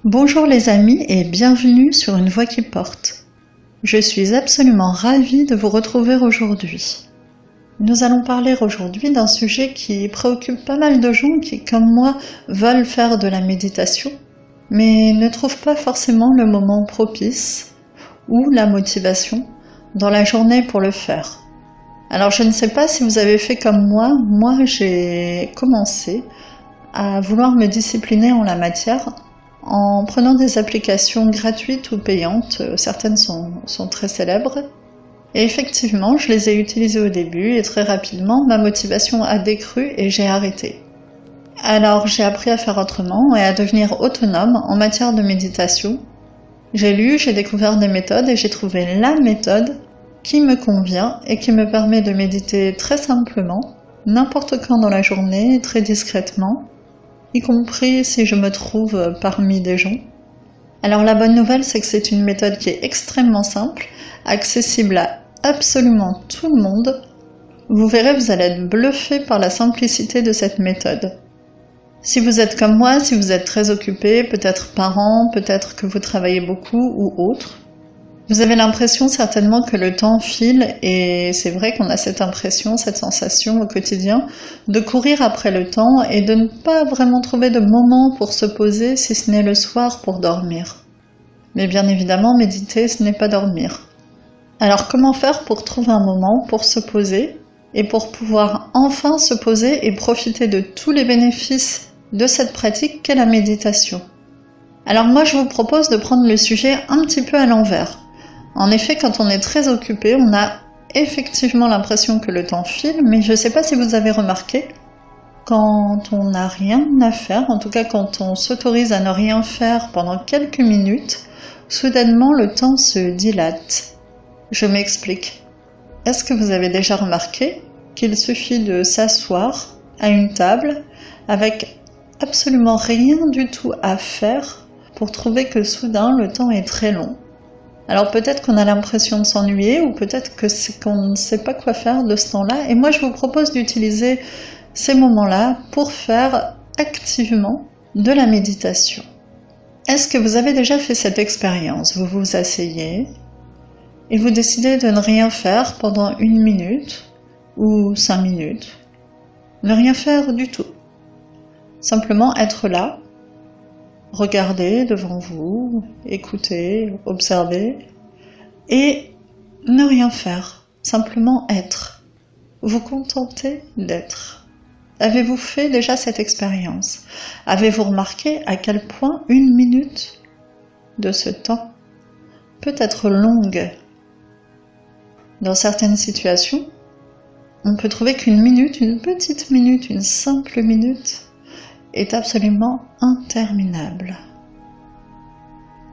Bonjour les amis et bienvenue sur Une Voix qui porte. Je suis absolument ravie de vous retrouver aujourd'hui. Nous allons parler aujourd'hui d'un sujet qui préoccupe pas mal de gens qui, comme moi, veulent faire de la méditation, mais ne trouvent pas forcément le moment propice ou la motivation dans la journée pour le faire. Alors je ne sais pas si vous avez fait comme moi j'ai commencé à vouloir me discipliner en la matière en prenant des applications gratuites ou payantes, certaines sont très célèbres, et effectivement je les ai utilisées au début et très rapidement ma motivation a décru et j'ai arrêté. Alors j'ai appris à faire autrement et à devenir autonome en matière de méditation. J'ai lu, j'ai découvert des méthodes et j'ai trouvé la méthode qui me convient et qui me permet de méditer très simplement, n'importe quand dans la journée, très discrètement, y compris si je me trouve parmi des gens. Alors la bonne nouvelle, c'est que c'est une méthode qui est extrêmement simple, accessible à absolument tout le monde. Vous verrez, vous allez être bluffé par la simplicité de cette méthode. Si vous êtes comme moi, si vous êtes très occupé, peut-être parent, peut-être que vous travaillez beaucoup ou autre, vous avez l'impression certainement que le temps file et c'est vrai qu'on a cette impression, cette sensation au quotidien de courir après le temps et de ne pas vraiment trouver de moment pour se poser si ce n'est le soir pour dormir. Mais bien évidemment, méditer, ce n'est pas dormir. Alors comment faire pour trouver un moment pour se poser et pour pouvoir enfin se poser et profiter de tous les bénéfices de cette pratique qu'est la méditation? Alors moi je vous propose de prendre le sujet un petit peu à l'envers. En effet, quand on est très occupé, on a effectivement l'impression que le temps file, mais je ne sais pas si vous avez remarqué, quand on n'a rien à faire, en tout cas quand on s'autorise à ne rien faire pendant quelques minutes, soudainement le temps se dilate. Je m'explique. Est-ce que vous avez déjà remarqué qu'il suffit de s'asseoir à une table avec absolument rien du tout à faire pour trouver que soudain le temps est très long? Alors peut-être qu'on a l'impression de s'ennuyer ou peut-être que c'est qu'on ne sait pas quoi faire de ce temps-là. Et moi je vous propose d'utiliser ces moments-là pour faire activement de la méditation. Est-ce que vous avez déjà fait cette expérience? Vous vous asseyez et vous décidez de ne rien faire pendant 1 minute ou 5 minutes. Ne rien faire du tout. Simplement être là. Regardez devant vous, écoutez, observez, et ne rien faire, simplement être. Vous contenter d'être. Avez-vous fait déjà cette expérience? Avez-vous remarqué à quel point 1 minute de ce temps peut être longue? Dans certaines situations, on peut trouver qu'une minute, une petite minute, une simple minute, est absolument interminable.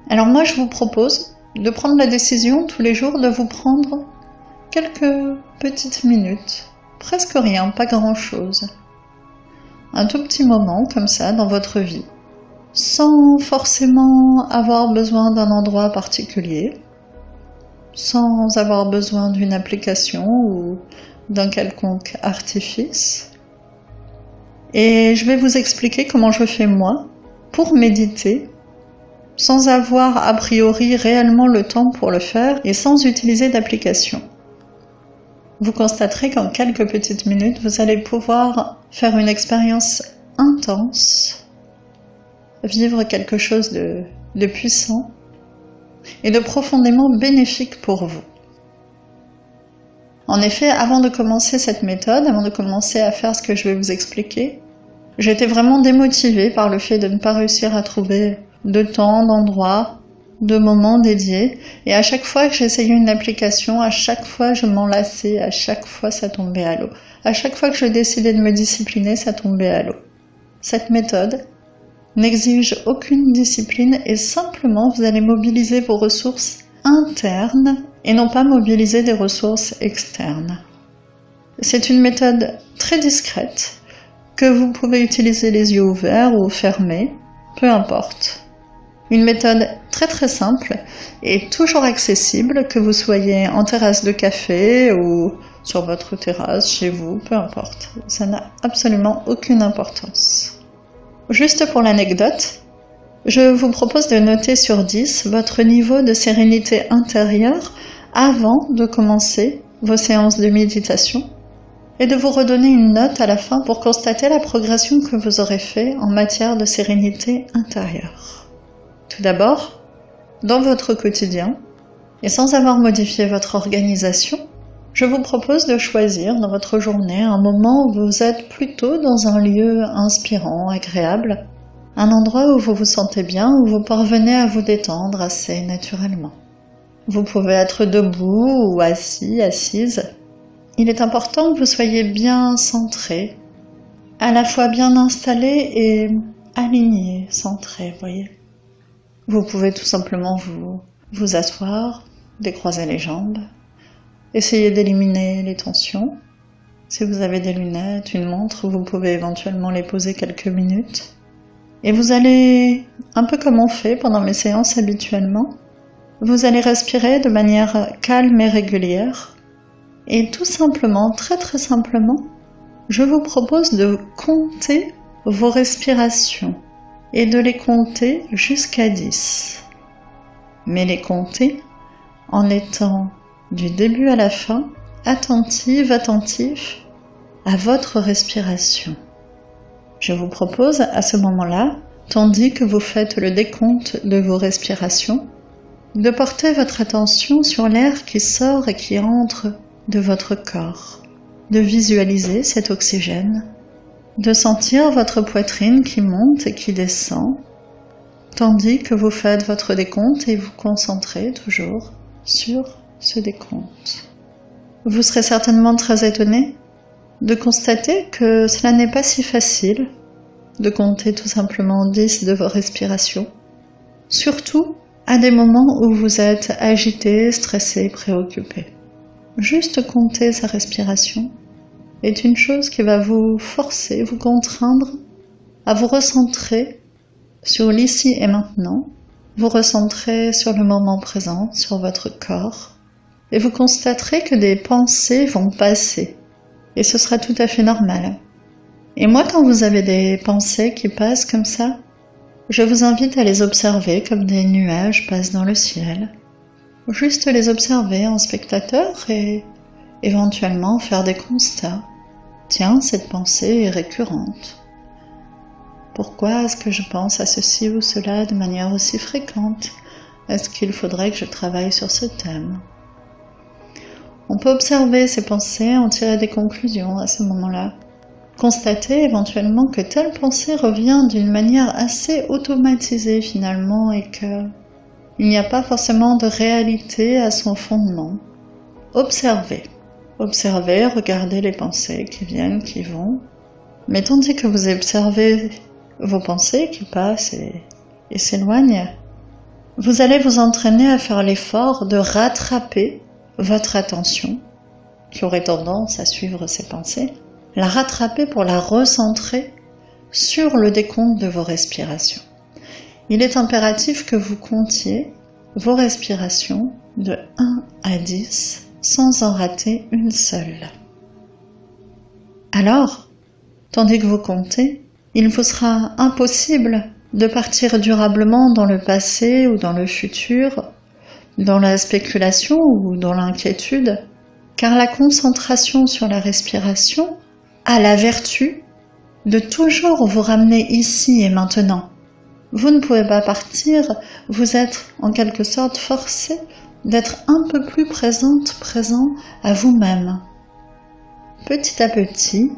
Alors moi je vous propose de prendre la décision tous les jours de vous prendre quelques petites minutes, presque rien, pas grand-chose. Un tout petit moment comme ça dans votre vie, sans forcément avoir besoin d'un endroit particulier, sans avoir besoin d'une application ou d'un quelconque artifice. Et je vais vous expliquer comment je fais moi pour méditer sans avoir a priori réellement le temps pour le faire et sans utiliser d'application. Vous constaterez qu'en quelques petites minutes, vous allez pouvoir faire une expérience intense, vivre quelque chose de puissant et de profondément bénéfique pour vous. En effet, avant de commencer cette méthode, avant de commencer à faire ce que je vais vous expliquer, j'étais vraiment démotivée par le fait de ne pas réussir à trouver de temps, d'endroit, de moments dédiés. Et à chaque fois que j'essayais une application, à chaque fois je m'enlaçais, à chaque fois ça tombait à l'eau. À chaque fois que je décidais de me discipliner, ça tombait à l'eau. Cette méthode n'exige aucune discipline et simplement vous allez mobiliser vos ressources internes et non pas mobiliser des ressources externes. C'est une méthode très discrète que vous pouvez utiliser les yeux ouverts ou fermés, peu importe. Une méthode très très simple et toujours accessible, que vous soyez en terrasse de café ou sur votre terrasse, chez vous, peu importe. Ça n'a absolument aucune importance. Juste pour l'anecdote, je vous propose de noter sur 10 votre niveau de sérénité intérieure avant de commencer vos séances de méditation et de vous redonner une note à la fin pour constater la progression que vous aurez fait en matière de sérénité intérieure. Tout d'abord, dans votre quotidien, et sans avoir modifié votre organisation, je vous propose de choisir dans votre journée un moment où vous êtes plutôt dans un lieu inspirant, agréable, un endroit où vous vous sentez bien, où vous parvenez à vous détendre assez naturellement. Vous pouvez être debout ou assis, assise. Il est important que vous soyez bien centré, à la fois bien installé et aligné, centré, voyez. Vous pouvez tout simplement vous asseoir, décroiser les jambes, essayer d'éliminer les tensions. Si vous avez des lunettes, une montre, vous pouvez éventuellement les poser quelques minutes. Et vous allez, un peu comme on fait pendant mes séances habituellement, vous allez respirer de manière calme et régulière. Et tout simplement, très très simplement, je vous propose de compter vos respirations et de les compter jusqu'à 10. Mais les compter en étant du début à la fin attentif à votre respiration. Je vous propose à ce moment-là, tandis que vous faites le décompte de vos respirations, de porter votre attention sur l'air qui sort et qui entre de votre corps, de visualiser cet oxygène, de sentir votre poitrine qui monte et qui descend, tandis que vous faites votre décompte et vous concentrez toujours sur ce décompte. Vous serez certainement très étonné de constater que cela n'est pas si facile de compter tout simplement 10 de vos respirations, surtout à des moments où vous êtes agité, stressé, préoccupé. Juste compter sa respiration est une chose qui va vous forcer, vous contraindre à vous recentrer sur l'ici et maintenant, vous recentrer sur le moment présent, sur votre corps, et vous constaterez que des pensées vont passer, et ce sera tout à fait normal. Et moi, quand vous avez des pensées qui passent comme ça, je vous invite à les observer comme des nuages passent dans le ciel. Juste les observer en spectateur et éventuellement faire des constats. Tiens, cette pensée est récurrente. Pourquoi est-ce que je pense à ceci ou cela de manière aussi fréquente? Est-ce qu'il faudrait que je travaille sur ce thème? On peut observer ces pensées, en tirer des conclusions à ce moment-là. Constater éventuellement que telle pensée revient d'une manière assez automatisée finalement et que il n'y a pas forcément de réalité à son fondement. Observez, regardez les pensées qui viennent, qui vont. Mais tandis que vous observez vos pensées qui passent et s'éloignent, vous allez vous entraîner à faire l'effort de rattraper votre attention, qui aurait tendance à suivre ces pensées, la rattraper pour la recentrer sur le décompte de vos respirations. Il est impératif que vous comptiez vos respirations de 1 à 10 sans en rater une seule. Alors, tandis que vous comptez, il vous sera impossible de partir durablement dans le passé ou dans le futur, dans la spéculation ou dans l'inquiétude, car la concentration sur la respiration a la vertu de toujours vous ramener ici et maintenant. Vous ne pouvez pas partir, vous êtes en quelque sorte forcé d'être un peu plus présent à vous-même. Petit à petit,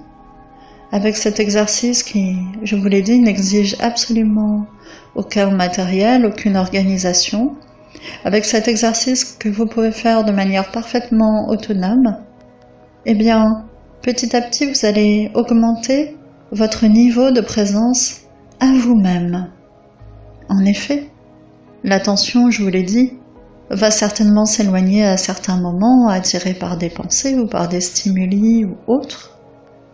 avec cet exercice qui, je vous l'ai dit, n'exige absolument aucun matériel, aucune organisation, avec cet exercice que vous pouvez faire de manière parfaitement autonome, eh bien, petit à petit, vous allez augmenter votre niveau de présence à vous-même. En effet, l'attention, je vous l'ai dit, va certainement s'éloigner à certains moments, attirée par des pensées ou par des stimuli ou autres.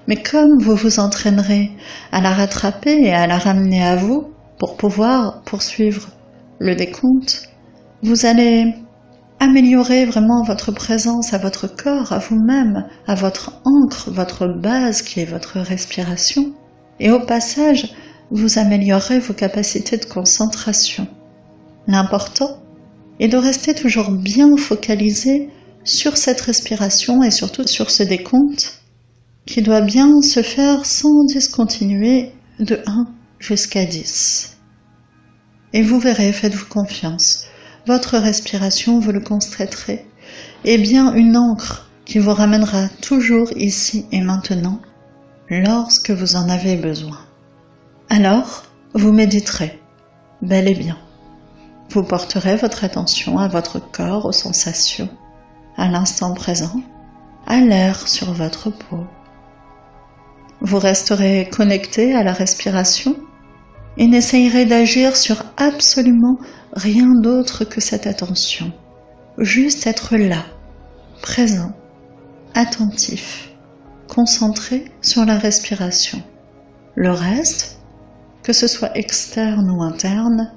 Mais comme vous vous entraînerez à la rattraper et à la ramener à vous pour pouvoir poursuivre le décompte, vous allez améliorer vraiment votre présence à votre corps, à vous-même, à votre ancre, votre base qui est votre respiration. Et au passage, vous améliorerez vos capacités de concentration. L'important est de rester toujours bien focalisé sur cette respiration et surtout sur ce décompte qui doit bien se faire sans discontinuer de 1 jusqu'à 10. Et vous verrez, faites-vous confiance, votre respiration, vous le constaterez, est bien une ancre qui vous ramènera toujours ici et maintenant lorsque vous en avez besoin. Alors, vous méditerez, bel et bien. Vous porterez votre attention à votre corps, aux sensations, à l'instant présent, à l'air sur votre peau. Vous resterez connecté à la respiration et n'essayerez d'agir sur absolument rien d'autre que cette attention. Juste être là, présent, attentif, concentré sur la respiration. Le reste, que ce soit externe ou interne,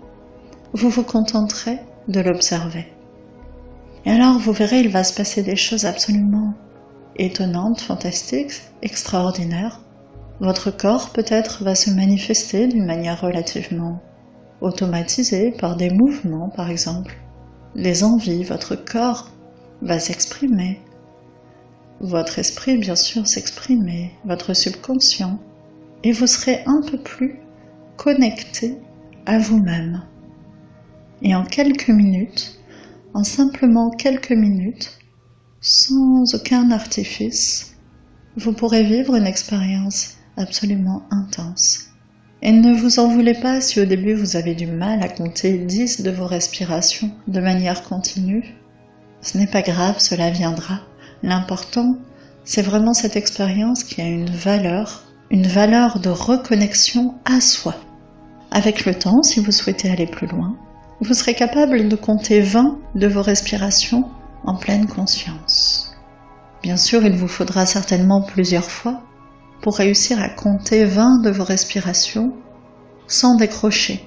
vous vous contenterez de l'observer. Et alors vous verrez, il va se passer des choses absolument étonnantes, fantastiques, extraordinaires. Votre corps peut-être va se manifester d'une manière relativement automatisée par des mouvements par exemple. Les envies, votre corps va s'exprimer. Votre esprit bien sûr s'exprimer, votre subconscient. Et vous serez un peu plus connecté à vous-même. Et en quelques minutes, en simplement quelques minutes, sans aucun artifice, vous pourrez vivre une expérience absolument intense. Et ne vous en voulez pas si au début vous avez du mal à compter 10 de vos respirations de manière continue. Ce n'est pas grave, cela viendra. L'important, c'est vraiment cette expérience qui a une valeur de reconnexion à soi. Avec le temps, si vous souhaitez aller plus loin, vous serez capable de compter 20 de vos respirations en pleine conscience. Bien sûr, il vous faudra certainement plusieurs fois pour réussir à compter 20 de vos respirations sans décrocher.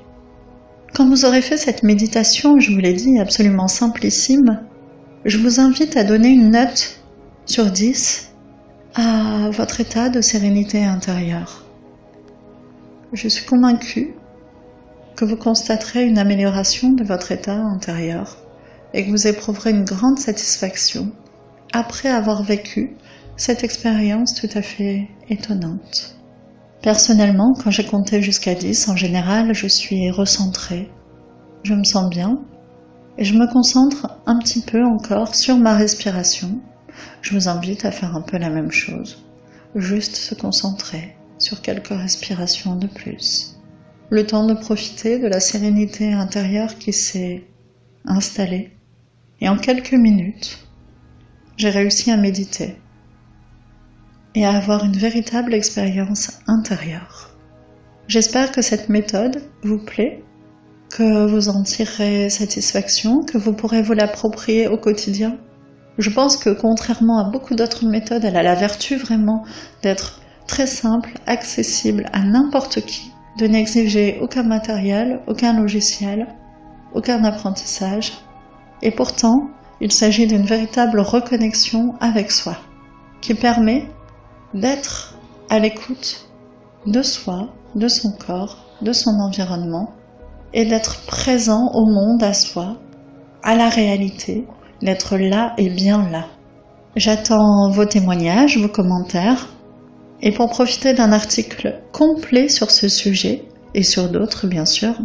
Quand vous aurez fait cette méditation, je vous l'ai dit, absolument simplissime, je vous invite à donner une note sur 10 à votre état de sérénité intérieure. Je suis convaincue que vous constaterez une amélioration de votre état intérieur et que vous éprouverez une grande satisfaction après avoir vécu cette expérience tout à fait étonnante. Personnellement, quand j'ai compté jusqu'à 10, en général, je suis recentrée. Je me sens bien et je me concentre un petit peu encore sur ma respiration. Je vous invite à faire un peu la même chose, juste se concentrer sur quelques respirations de plus. Le temps de profiter de la sérénité intérieure qui s'est installée. Et en quelques minutes, j'ai réussi à méditer et à avoir une véritable expérience intérieure. J'espère que cette méthode vous plaît, que vous en tirerez satisfaction, que vous pourrez vous l'approprier au quotidien. Je pense que contrairement à beaucoup d'autres méthodes, elle a la vertu vraiment d'être très simple, accessible à n'importe qui, de n'exiger aucun matériel, aucun logiciel, aucun apprentissage. Et pourtant, il s'agit d'une véritable reconnexion avec soi, qui permet d'être à l'écoute de soi, de son corps, de son environnement, et d'être présent au monde, à soi, à la réalité, d'être là et bien là. J'attends vos témoignages, vos commentaires, et pour profiter d'un article complet sur ce sujet, et sur d'autres bien sûr,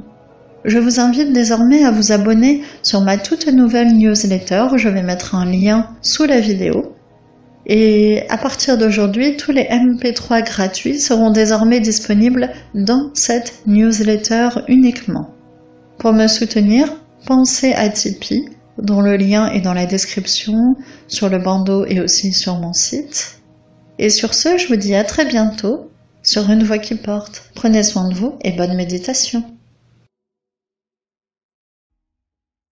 je vous invite désormais à vous abonner sur ma toute nouvelle newsletter. Je vais mettre un lien sous la vidéo. Et à partir d'aujourd'hui, tous les MP3 gratuits seront désormais disponibles dans cette newsletter uniquement. Pour me soutenir, pensez à Tipeee, dont le lien est dans la description, sur le bandeau et aussi sur mon site. Et sur ce, je vous dis à très bientôt sur Une Voix qui porte. Prenez soin de vous et bonne méditation.